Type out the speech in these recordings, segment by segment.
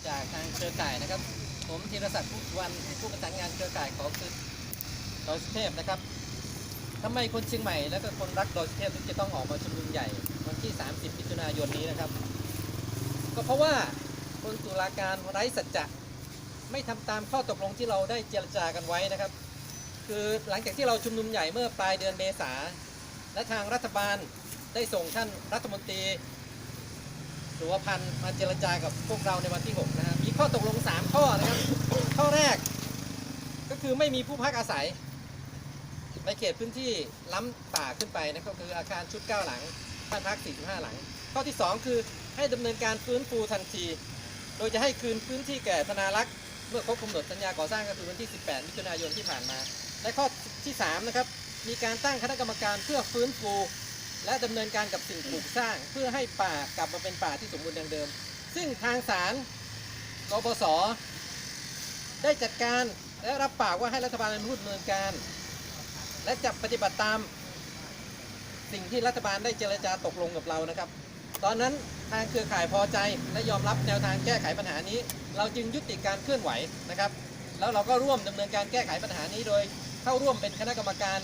จากทางเครือข่ายนะครับผมธีรศักดิ์พุทธวันผู้ประสานงานเครือข่ายของดอยสุเทพนะครับทำไมคนเชียงใหม่และก็คนรักดอยสุเทพถึงจะต้องออกมาชุมนุมใหญ่วันที่30มิถุนายนนี้นะครับก็เพราะว่าคนตุลาการไร้สัจจะไม่ทำตามข้อตกลงที่เราได้เจรจากันไว้นะครับคือหลังจากที่เราชุมนุมใหญ่เมื่อปลายเดือนเมษาและทางรัฐบาลได้ส่งท่านรัฐมนตรีสุวพันธ์มาเจรจากับพวกเราในวันที่6นะครับมีข้อตกลง3ข้อนะครับข้อแรกก็คือไม่มีผู้พักอาศัยในเขตพื้นที่ล้ำป่าขึ้นไปนะครับคืออาคารชุด9หลังบ้านพัก45หลังข้อที่2คือให้ดำเนินการฟื้นฟูทันทีโดยจะให้คืนพื้นที่แก่ธนารักษ์เมื่อครบกำหนดสัญญาก่อสร้างก็คือวันที่18มิถุนายนที่ผ่านมาและข้อที่3นะครับมีการตั้งคณะกรรมการเพื่อฟื้นฟูและดำเนินการกับสิ่งปลูกสร้างเพื่อให้ป่ากลับมาเป็นป่าที่สมบูรณ์ดังเดิมซึ่งทางศาลกบส.ได้จัดการและรับปากว่าให้รัฐบาลเป็นผู้ดำเนินการและจะปฏิบัติตามสิ่งที่รัฐบาลได้เจรจาตกลงกับเรานะครับตอนนั้นทางเครือข่ายพอใจและยอมรับแนวทางแก้ไขปัญหานี้เราจึงยุติการเคลื่อนไหวนะครับแล้วเราก็ร่วมดำเนินการแก้ไขปัญหานี้โดยเข้าร่วมเป็นคณะกรรมการ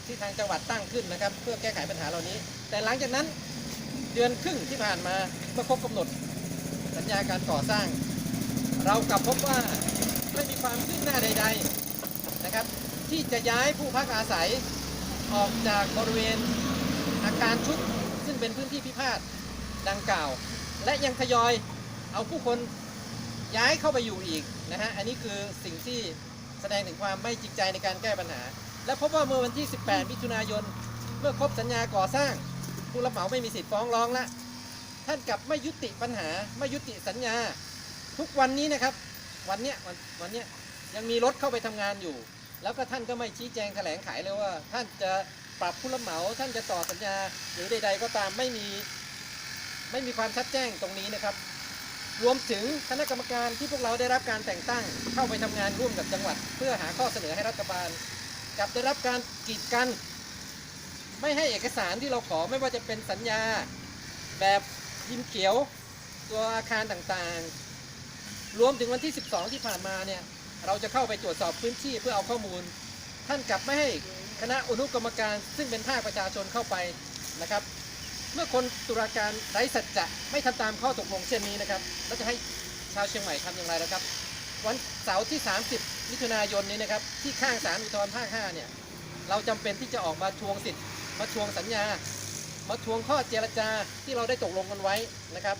ที่ทางจังหวัดตั้งขึ้นนะครับเพื่อแก้ไขปัญหาเหล่านี้แต่หลังจากนั้นเดือนครึ่งที่ผ่านมาเมื่อครบกำหนดสัญญาการก่อสร้างเรากลับพบว่าไม่มีความคืบหน้าใดๆนะครับที่จะย้ายผู้พักอาศัยออกจากบริเวณอาคารชุดซึ่งเป็นพื้นที่พิพาทดังกล่าวและยังทยอยเอาผู้คนย้ายเข้าไปอยู่อีกนะฮะอันนี้คือสิ่งที่แสดงถึงความไม่จริงใจในการแก้ปัญหาและพบว่าเมื่อวันที่18มิถุนายนเมื่อครบสัญญาก่อสร้างผู้รับเหมาไม่มีสิทธิ์ฟ้องร้องละท่านกลับไม่ยุติปัญหาไม่ยุติสัญญาทุกวันนี้นะครับวันเนี้ยยังมีรถเข้าไปทำงานอยู่แล้วก็ท่านก็ไม่ชี้แจงแถลงไขเลยว่าท่านจะปรับผู้รับเหมาท่านจะต่อสัญญาหรือใดๆก็ตามไม่มีความชัดแจ้งตรงนี้นะครับรวมถึงคณะกรรมการที่พวกเราได้รับการแต่งตั้งเข้าไปทำงานร่วมกับจังหวัดเพื่อหาข้อเสนอให้รัฐบาลกลับได้รับการกีดกันไม่ให้เอกสารที่เราขอไม่ว่าจะเป็นสัญญาแบบพิมพ์เขียวตัวอาคารต่างๆรวมถึงวันที่12ที่ผ่านมาเนี่ยเราจะเข้าไปตรวจสอบพื้นที่เพื่อเอาข้อมูลท่านกลับไม่ให้คณะอนุกรรมการซึ่งเป็นภาคประชาชนเข้าไปนะครับเมื่อคนตุลาการไร้สัจจะไม่ทำตามข้อตกลงเช่นนี้นะครับแล้วจะให้ชาวเชียงใหม่ทำอย่างไรนะครับวันเสาร์ที่30มิถุนายนนี้นะครับที่ข้างศาลอุทธรณ์ภาค5เนี่ยเราจำเป็นที่จะออกมาทวงสิทธิ์มาทวงสัญญามาทวงข้อเจรจาที่เราได้ตกลงกันไว้นะครับ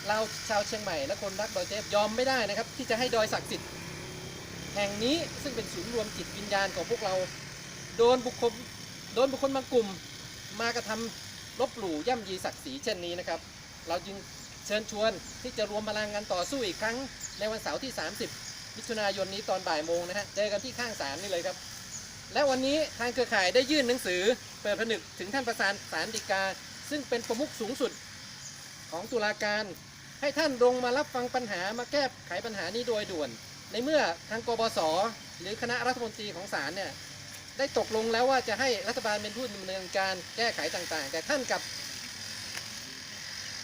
เราชาวเชียงใหม่และคนรักดอยสุเทพยอมไม่ได้นะครับที่จะให้ดอยศักดิ์สิทธิ์แห่งนี้ซึ่งเป็นศูนย์รวมจิตวิญญาณของพวกเราโดนบุคคลบางกลุ่มมากระทำลบหลู่ย่ำยีศักดิ์ศรีเช่นนี้นะครับเราจึงเชิญชวนที่จะรวมพลังกันต่อสู้อีกครั้งในวันเสาร์ที่30มิถุนายนนี้ตอนบ่ายโมงนะฮะเจอกันที่ข้างศาลนี่เลยครับและวันนี้ทางเครือข่ายได้ยื่นหนังสือเปิดผนึกถึงท่านประธานศาลฎีกาซึ่งเป็นประมุขสูงสุดของตุลาการให้ท่านลงมารับฟังปัญหามาแก้ไขปัญหานี้โดยด่วนในเมื่อทางกบส.หรือคณะรัฐมนตรีของศาลเนี่ยได้ตกลงแล้วว่าจะให้รัฐบาลเป็นผู้ดำเนินการแก้ไขต่างๆแต่ท่านกับ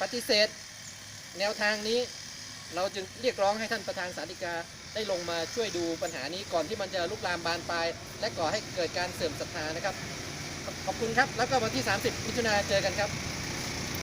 ปฏิเสธแนวทางนี้เราจึงเรียกร้องให้ท่านประธานศาลฎีกาได้ลงมาช่วยดูปัญหานี้ก่อนที่มันจะลุกลามบานปลายและก่อให้เกิดการเสื่อมศรัทธานะครับขอบคุณครับแล้วก็วันที่30มิถุนายนเจอกันครับ